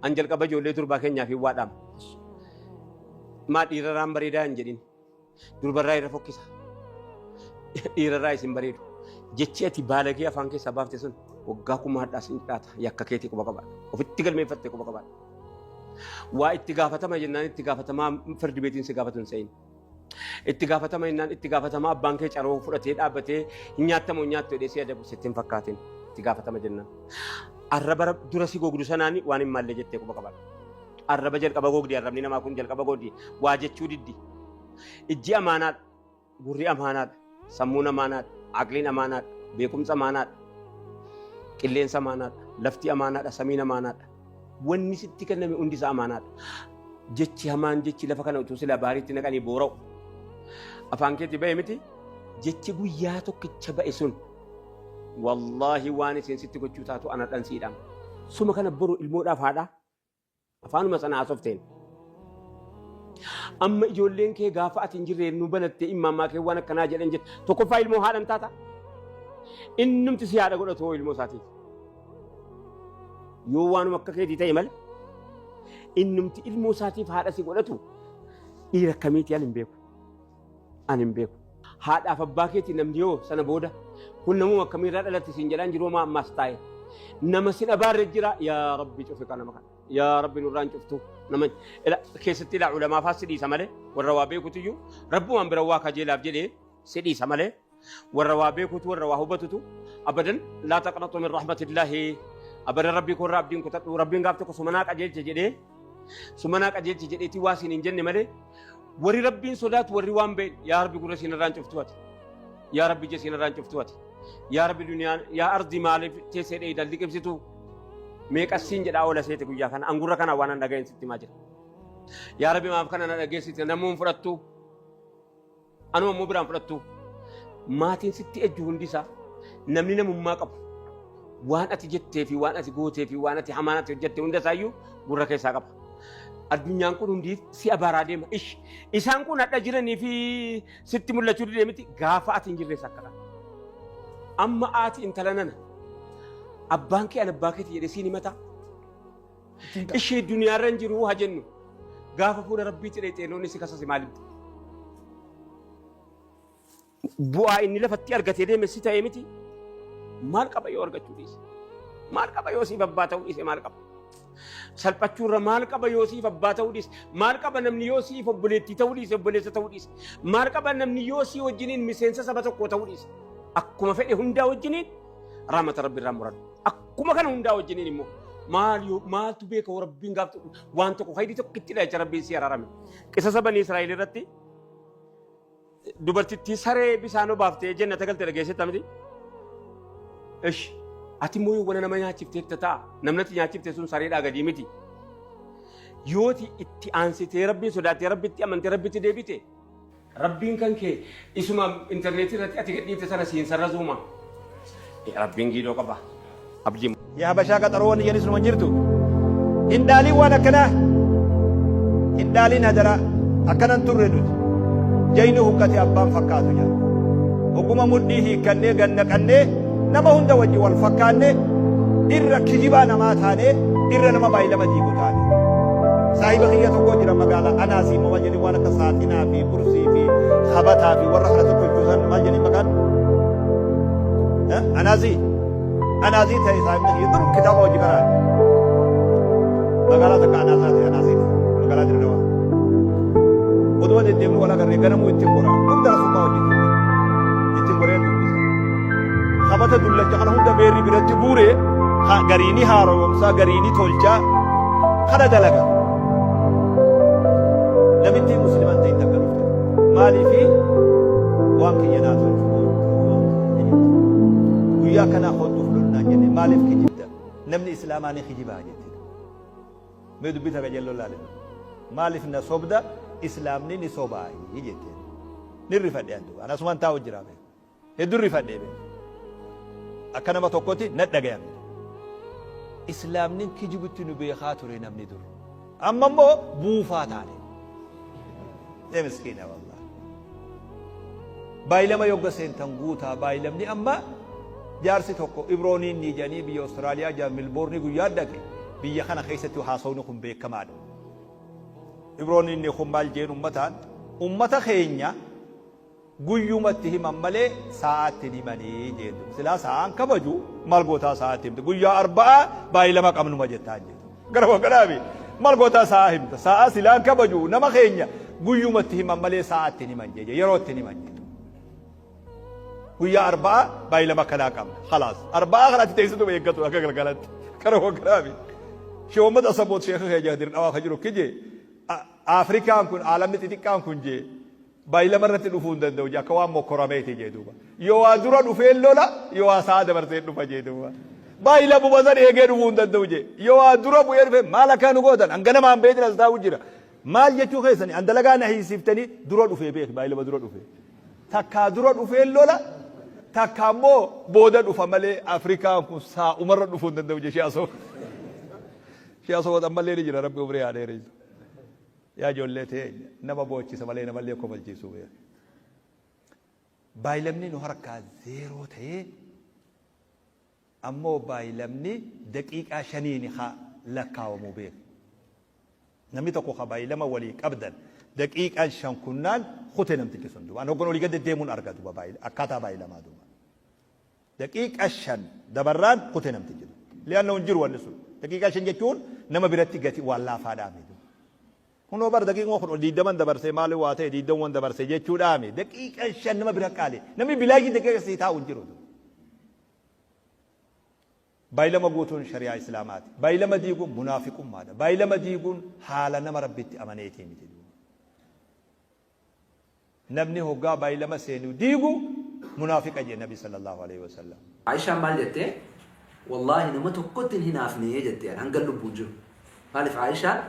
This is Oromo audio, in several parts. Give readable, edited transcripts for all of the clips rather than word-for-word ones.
أنجل كبجو اللي تربا كنيا في وادم ما ديرران بريدا أنجلين دربراي رفوكيسا ديرراي سنبريدو جتشي بالغي أفانكي سبب تسون وقاكم هذا سنتات يككيتي كوبا وفتقل من فتك كوبا واتقافتما جنان اتقافتما فرد بيتين سقافتون سين اتقافتما إنان اتقافتما بانكي چارو فرتي دابتي نياتمو نياتو دي سيادة بستين فكاتين اتقافتما جنان الرب درسي غوغدو سناني واني مالي جتة كوبا الرب جل كبا غوغدي الرب نينا ما كون جل كبا غوغدي واجد شو دي إجي أمانات غوري أمانات سمون أمانات عقلين أمانات بيكم أمانات كلين أمانات لفتي أمانات سمين أمانات wanni sitti kenname hundi isaa amaanaadha jechi hamaan jechi lafa kana utuu sila baariitti naqanii boora'u afaan keetti ba'e miti jechi guyyaa tokkicha ba'e sun wallaahi waan isin sitti gochuu taatu ana dhansiidhaan suma kana boru ilmoodhaaf haadha afaanuma sana haasofteen amma ijoolleen kee gaafa ati hin jirre nu banattee imaamaa kee waan akkanaa jedhan jedhe tokkoffaa ilmoo haadhan taata innumti si haadha godhatoo ilmoo isaatiif yoo waanuma akka keetii ta'e malee innumti ilmoo isaatiif haadha si godhatu dhiira akkamiiti ani hin beeku haadhaaf abbaa keetii namni yoo sana booda kun namuma akkamiirraa dhalatti siin jedhaan jiroo maa ammaas taa'e nama sin abaarre jira yaa rabbi cufi kana maka yaa rabbi nurraan cuftu nama keessatti ilaa ulamaafaas si dhiisa malee warra waa beekutuyyuu rabbumaan bira waa kajeelaaf jedhee si dhiisa malee warra waa beekutu warra waa hubatutu abadan laa taqnatu min rahmatillaahi أبدا ربي كون رب دين كتب ربي قابتك سمناك أجل تجدي سمناك أجل تجدي تواسين إنجن ماله وري ربي صلاة وري وام بين يا ربي كون رسين الرانج فتوات يا ربي جسين الرانج فتوات يا ربي الدنيا يا أرض مالي تسير إيه دلدي كم ستو ميك أسين جدا أولا سيتك ويا كان أنغورا كان وانا نجاين ستي ماجر يا ربي ما أفكر أنا نجاين ستي نمون فرطو أنا مو برام فرطو ما تين ستي أجهون ديسا نمني نمما كب waan ati jettee fi waan ati gootee fi waan ati hamaan ati hojjette hunda isaayyuu gurra keessaa qaba. Addunyaan kun hundi si abaaraa deema. Isaan kun hadha jiranii fi sitti mul'achuu deemiti gaafa ati hin jirrees akkana. Amma ati intala nana abbaan kee ana abbaa keetii jedhee siin himataa. Ishee duniyaarra hin jiru haa jennu gaafa fuula rabbiitti dheexee loonni si kasase maalitti. Bu'aa inni lafatti argatee deeme si ta'ee miti. maal qaba yoo argachuu dhiise maal qaba yoo siif abbaa ta'uu dhiise maal qaba salphachuurra maal qaba yoo siif abbaa ta'uu dhiise maal qaba namni yoo siif obboleettii ta'uu dhiise obboleessa ta'uu dhiise maal qaba namni yoo sii wajjiniin miseensa saba tokkoo ta'uu dhiise akkuma fedhe hundaa wajjiniin rahmata rabbi irraa muradu akkuma kana hundaa wajjiniin immoo maaltu beeka rabbiin gaaftu waan tokko haydi tokkitti dha rabbiin si araarame qisasa banii Israa'el irratti dubartittii saree bisaanoo baaftee jannata galte dhageessetta miti إيش؟ أتموي وانا نما يناتشف تتا نمنتي يناتشف تسون سرير أغادي متي يوتي إتي أنسي تربي سودا تربي تي أمن تربي تدبي تي ربين كان كي إسمع إنترنتي رتي أتيجي تسنا سين سرزوما ربين جيلو كبا أبجيم يا بشاكة تروون يجلس المنجرتو هندالي وانا كنا هندالي نجرا أكنا تردد جينه كتي أبان فكاتو جا حكومة مديه كنّي جنّ كنّي nama hunda wajji wal fakkaanne irra kijibaa namaa taane irra nama baay'ilama diigu taane saahiba kiyya tokko jira magaalaa anaasii ma wajjini waan akka saaxinaa fi kursii fi habataa fi warra kana tokko hojjetan maal jedhanii maqaan anaasii ta'e saahibni kiyya dur kitaaba wajji baraan magaalaa takka anaasii magaalaa dirreewaa oduma deddeemnu wal agarree ganamuu ittiin goraa hunda asummaa wajjin ittiin goreen خبطة دولة جانا هندا بيري بيرتي بوري غريني هارو ومسا غريني تولجا خلا دلقا نبتي مسلمان تين تقرفت مالي في وانك يناتو الجبور وياك ناخذ دخلنا جنة مالي في جدا نمني إسلاماني خجيبها جدا ميدو بيتا جلو لالي مالي في نصوبدا إسلامني نصوبها يجي نرفع دي عندو أنا سوان تاو جرامي هدو رفع دي بي أكنا ما توقتي ندعيان إسلامني كجبتي نبي خاطرين أمني دور أما مو بوفات عليه ده مسكينة والله بايلما يوجا سنتنغوتا بايلمني أما جارسي توقو إبروني نيجاني بي أستراليا جا ملبورني قيادك biyya kana keessatti haasawni kun beekamaadha. Ibroon inni kun maal jeen ummata keenya guyyumatti himan malee sa'aatti himanii jedhu. Silaa sa'aan kabaju maal gootaa sa'aatti himte guyyaa arbaa baay'ee lama qabnuma jettaa jedhu. Gara wakkalaabi maal gootaa sa'a himta sa'a silaan kabaju nama keenya guyyumatti himan malee sa'aatti himan jedhe yerootti himan jedhu. Guyyaa arbaa baay'ee lama kanaa qabna. Khalaas arbaa kanatti teessitu beekatu akka galgalatti. Gara wakkalaabi shoommata saboot sheekha keenya dirqamaa kan jiru kije Afrikaan kun aalamni xixiqqaan kun jee baay'ee lama irratti dhufuu hin danda'u jee akka waan mokkorameeti jee duuba. Yoo waa dura dhufee lola yoo waa sa'a dabarsee dhufa jee duuba. Baay'ee lama bubasan eegee dhufuu hin danda'u jee yoo waa dura bu'ee dhufee maal akka nu gootan hanga namaan beekni as taa'u jira. Maal jechuu keessanii an dalagaa na hiisiftanii dura dhufee beek baay'ee lama dura dhufee. Takkaa dura dhufee lola takkaa immoo booda dhufa malee Afrikaan kun saa'umarra dhufuu hin danda'u jee shi'asoo. Shi'asoo waxammallee ni jira rabbi umrii haa dheereessu. Yaa ijoollee ta'e nama boochisa malee namallee komalchiisu. Baay'ilamni nu harkaa zeeroo ta'ee ammoo baay'ilamni daqiiqaa shaniin haa lakkaawamuu beeku. Namni tokko haa baay'ilama walii qabdan daqiiqaan shan kunnaan kutee namtichi sun duuba. Ani hoggan olii gadi deemuun arga duuba akkaataa baay'ilamaa duuba. Daqiiqaa shan dabarraan kutee namtichi duuba. Liyaanna hin jiru wanni sun. Daqiiqaa shan jechuun nama biratti gati waan laafaadhaami. Kunoo bar daqiiqaa kun diidaman dabarsee maali waa ta'e diidamwan dabarsee jechuudhaami. Daqiiqaa shan nama bira qaale namni bilaayii daqiiqa sii taa'u hin jiru. Baay'ilama guutuun shari'aa islaamaati. Baay'ilama diiguun munaafiqummaadha. Baay'ilama diiguun haala nama rabbitti amaneetii miti. Namni hoggaa baay'ilama seenuu diigu munaafiqa jee nabi sallallahu alaihi wasallam. Aishaan maal jettee wallaahi nama tokkotti hin hinaafnee jettee hanga lubbuun jiru. Maaliif Aishaan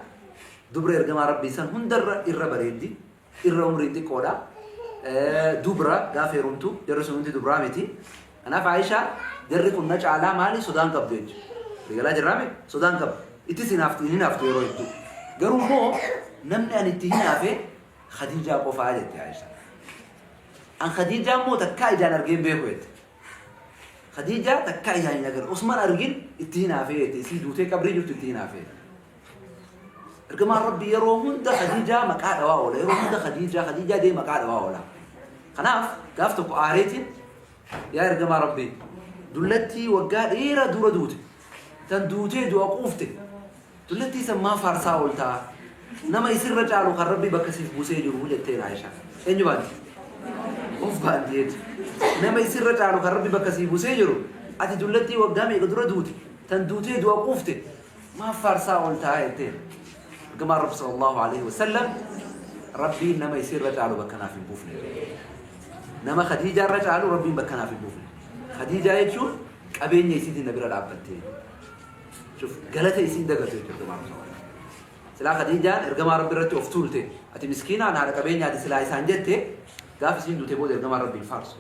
dubra ergamaa rabbii san hundarra irra bareeddi irra umrii xiqqoodha. Dubra gaafa heerumtu jarri sun hundi dubraa miti. Kanaaf Aishaa jarri kun na caalaa maali sodaan qabdu jechuudha. Rigalaa jirraame sodaan qabdu. Ittis hinaaftu yeroo hedduu. Garuu immoo namni ani itti hinaafe Khadiijaa qofaa jette Aishaa. An Khadiijaa immoo takkaa ijaan argeen beeku jette. Khadiijaa takkaa ijaan hin agarre. Usman argin itti hinaafee jette. Isii duutee qabrii jirtu itti hinaafee. Ergamaan Rabbii yeroo hunda Khadiijaa maqaa dhawaa oola. Yeroo hunda Khadiijaa dee maqaa dhawaa oola. Kanaaf gaaf tokko aareetiin yaa ergamaa Rabbii dullattii waggaa dheeraa dura duute. Tan duutee du'a quufte. Dullattii san maa faarsaa ooltaa. Nama isirra caalu kan Rabbii bakka siif buusee jiru jetteen Aishaa. Eenyu baanti? Of baanti jechuudha. Nama isirra caalu kan Rabbii bakka siif buusee jiru ati dullattii waggaa meeqa dura duute. Tan duutee du'a quufte. Maa faarsaa ooltaa jetteen. Ergamaan Rabbi sallallahu alaihi wasallam Rabbiin nama isirra caalu bakka naaf hin buufne. Nama Khadiijaa irra caalu Rabbiin bakka naaf hin buufne. Khadiijaa jechuun qabeenya isiitiin na bira dhaabbattee. Galata isiin dagate jechuudha. Silaa Khadiijaan ergamaa Rabbi irratti of tuulte. Ati miskiinaan haadha qabeenyaati silaa isaan jette gaaf isiin duute booda ergamaa Rabbiin faarsu.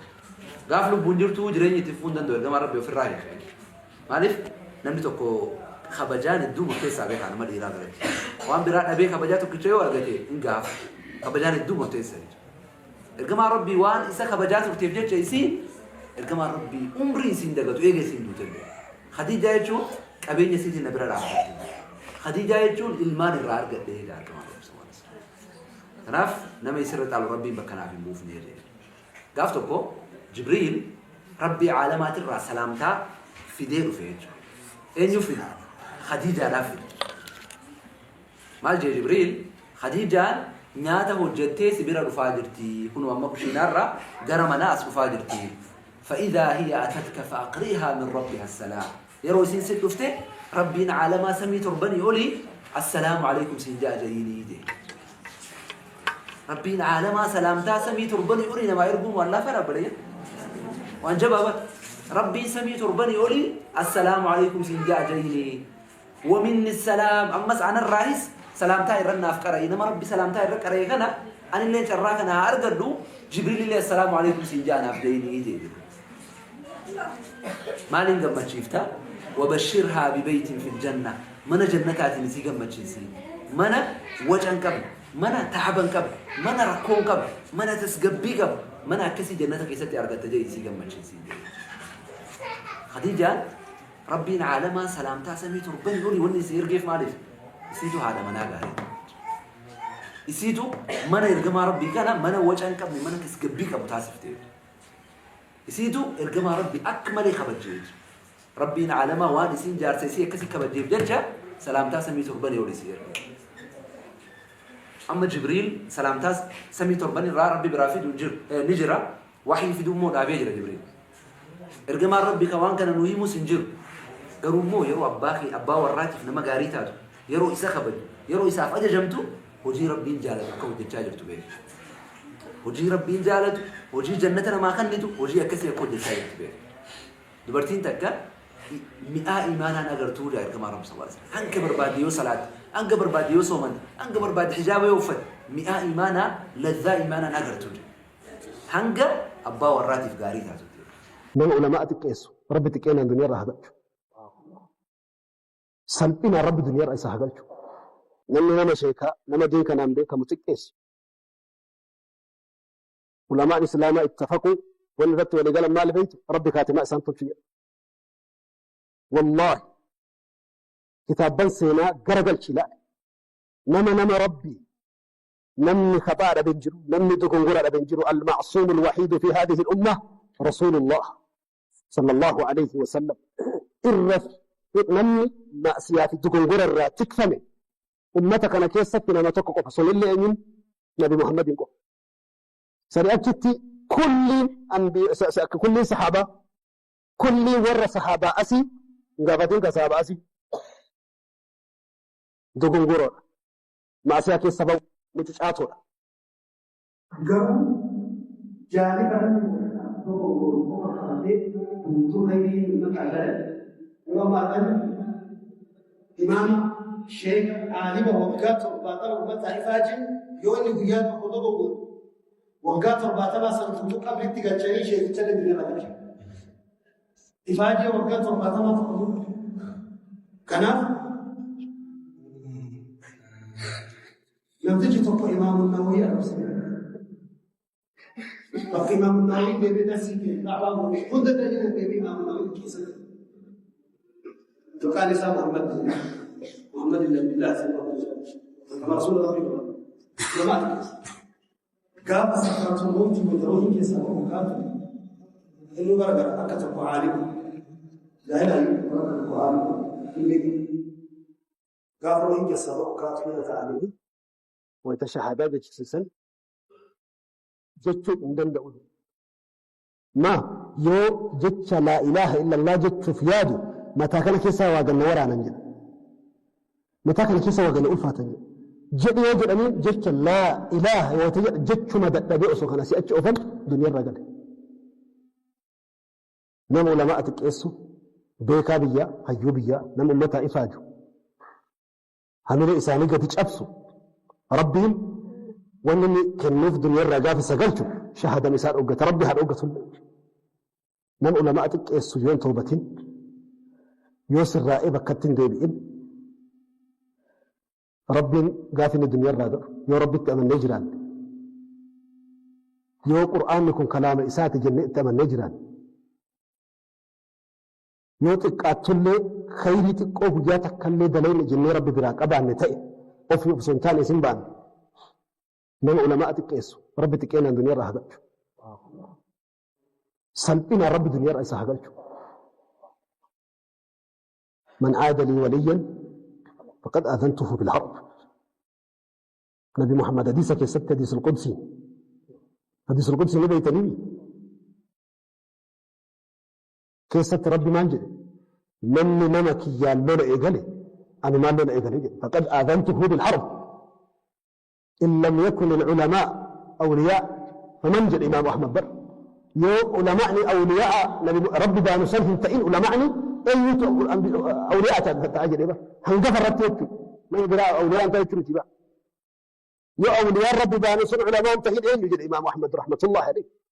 Gaaf lubbuun jirtu jireenya itti fufuu hin danda'u ergamaa Rabbi ofirraa hin. Maaliif namni tokko kabajaan hedduu murteessaa beekaa nama dhiiraa biratti. Waan biraa dhabee kabajaa tokkicha yoo argate hin gaafa kabajaan hedduu murteessaa jechuudha. Ergamaa Rabbii waan isa kabajaa turteef jecha isiin ergamaa Rabbii umrii isiin dagatu eega isiin duute. Khadiijaa jechuun qabeenya isiitiin na bira dhaabbatte. Khadiijaa jechuun ilmaan irraa argadhe jedha ergamaa Rabbii sallallahu alaihi wasallam. Kanaaf nama isirra caalu Rabbiin bakka naaf hin buufne jedhe. Gaaf tokko Jibriil Rabbii caalamaatirraa salaamtaa fidee dhufe jechuudha. Eenyu fide? Khadiijaadhaaf fide. Maal jee Jibriil? Khadiijaan nyaata hojjettee si bira dhufaa jirti. Kun amma kushiinaarraa gara manaa as dhufaa jirti. فإذا هي أتتك فأقرئها من ربها السلام. يروي سين ست دفته ربنا على ما سميت ربني يقولي السلام عليكم سنجاء جيني دي. ربنا على ما سلامتا سميت ربني يقولي ما يربون ولا فرق بدي. وانجبها ربي سميت ربني يقولي السلام عليكم سنجاء جيني. ومن السلام أمس عن الرئيس سلامتا يرنا أفكار إنما ربي سلامتا يرك أريكنا أنا اللي شراكنا أرجلو جبريل اللي السلام عليكم سنجاء نافديني دي. ما نقدر ما شفته وبشرها ببيت في الجنة منا جنتات اللي سيجا ما تشيسي منا وجن كب منا تعبان كب منا ركون كب منا تسقبي كب منا كسي جنتك يستي أرجع تجي سيجا ما تشيسي خديجة ربنا عالما سلامتا سميت ربنا يقولي وني سير كيف معرف يسيتو هذا مناقة يسيتو منا يرجم ربي كنا منا وجهن كبني منا كسكبيك أبو تاسف تيجي يسيتو يرجم ربي أكمل خبرجيج ربنا عالما وادي سين جار سيسي كسي خبرجيج جدّا سلامتا سميت ربنا يقولي سير أما جبريل سلامتا سميت ربنا را ربي برافيد وجر نجرا وحي في دوم مود أبي جرا جبريل إرجما ربي كوان كان نويمو سنجر قرومو يرو أباخي أبا وراتي في نما قاريتاتو يرو إسا خبج يرو إسا فأجا جمتو وجي ربي جالت كود الجاجر تبين وجي ربي جالت وجي جنتنا ما خنتو وجي أكسي كود الجاجر تبين دبرتين تكا مئة إيمانا نقرتو جا إرجما رب صلى الله عليه وسلم أنك برباديو صلاة أنك برباديو صومن أنك برباد حجاب يوفد مئة إيمانا لذا إيمانا نقرتو جا هنگ أبا وراتي في قاريتاتو من علماء تكيسو رب تكينا الدنيا راح سلبنا رب الدنيا رئيس هاجلشو نما شيكا نما دين كان عم بيك متكيس علماء الإسلام اتفقوا ونرت ولقال ما لبيت ربي كاتما سانتوفي والله كتاب بنسينا قرقل لا نما ربي نمني خطأ بنجرو نمني دقنقر بنجرو المعصوم الوحيد في هذه الأمة رسول الله صلى الله عليه وسلم الرف نمني ما سياتي دقنقر الراتك فمي أمتك أنا كيست لما تقف فصل اللي أمين نبي محمد يقول سريعتي كل صحابة كل ور صحابة أسي قافتين كصحابة أسي دقنقر ما سياتي السبب متشاتور قام جانبا إمام شيخ عالم وقات رباطة ومتى إفاجن يوني قياد وقضبه وقات رباطة ما سنتمتو قبل التقاجعي شيخ تلد لنا إفاجي وقات رباطة ما تقضبه كناف لم تجي تقوى إمام النووي وفي إمام النووي بيبي نفسي في دعوة كنت تجد بيبي إمام النووي كيسا تقال إسا محمد إلا بالله سيد الله رسول الله لما تكيس قاب سكرات الموت مدروه كيسا ومكاتب إنه برقر أكتب عالم لا إله إلا برقر عالم قاب روحين كيسا ومكاتب يتعالم وانت شهادات جسسن جتشو عندن دعوه ما يو جتش لا إله إلا الله جتش فيادو متى كان كيسا واغن نورا ننجل متى كان كيسا واغن ألفا تنجل جد يوجد أمين جتش لا إله وتجد جتش مدد بيئسو كان سيأتش أفن دنيا الرجل نمو لما أتكيسو بيكا بيا هيو بيا نمو متى إفاجو هنو إساني قتش أبسو ربهم وانني كنوف دنيا الرجاء في سجلته شهادة مسار أوجت ربي هاد أوجت من علماء السجون توبتين يوسر رائبة كتن ديبئن ربي قافن الدنيا الرجاء يا ربي تأمن نجران يا قرآن يكون كلام إسات جنة تأمن نجران يا تكاتل خيري تكوب جاتك كل دليل جنة ربي براك أبا نتأي وفي سنتان اسم بان من علماء تكيسو ربي تكينا الدنيا راح هجلشو سلبنا ربي الدنيا رئيس هجلشو من عاد لي وليا فقد آذنته بالحرب نبي محمد حديثك يا ست حديث القدسي نبي تنيني كيست ربي مانجل من نمك يا لولا إيجالي أنا ما لولا إيجالي فقد آذنته بالحرب إن لم يكن العلماء أولياء فمن جاء الإمام أحمد بر يو علماءني أولياء ربي بانو سلهم تئين علماءني أيوتو أولياء تعجل إبا هنقفر رتيتو ما يقرأ أولياء أنت يترتي بقى يو أولياء ربي بانو سلهم علماء تئين أين يجي الإمام أحمد رحمة الله عليه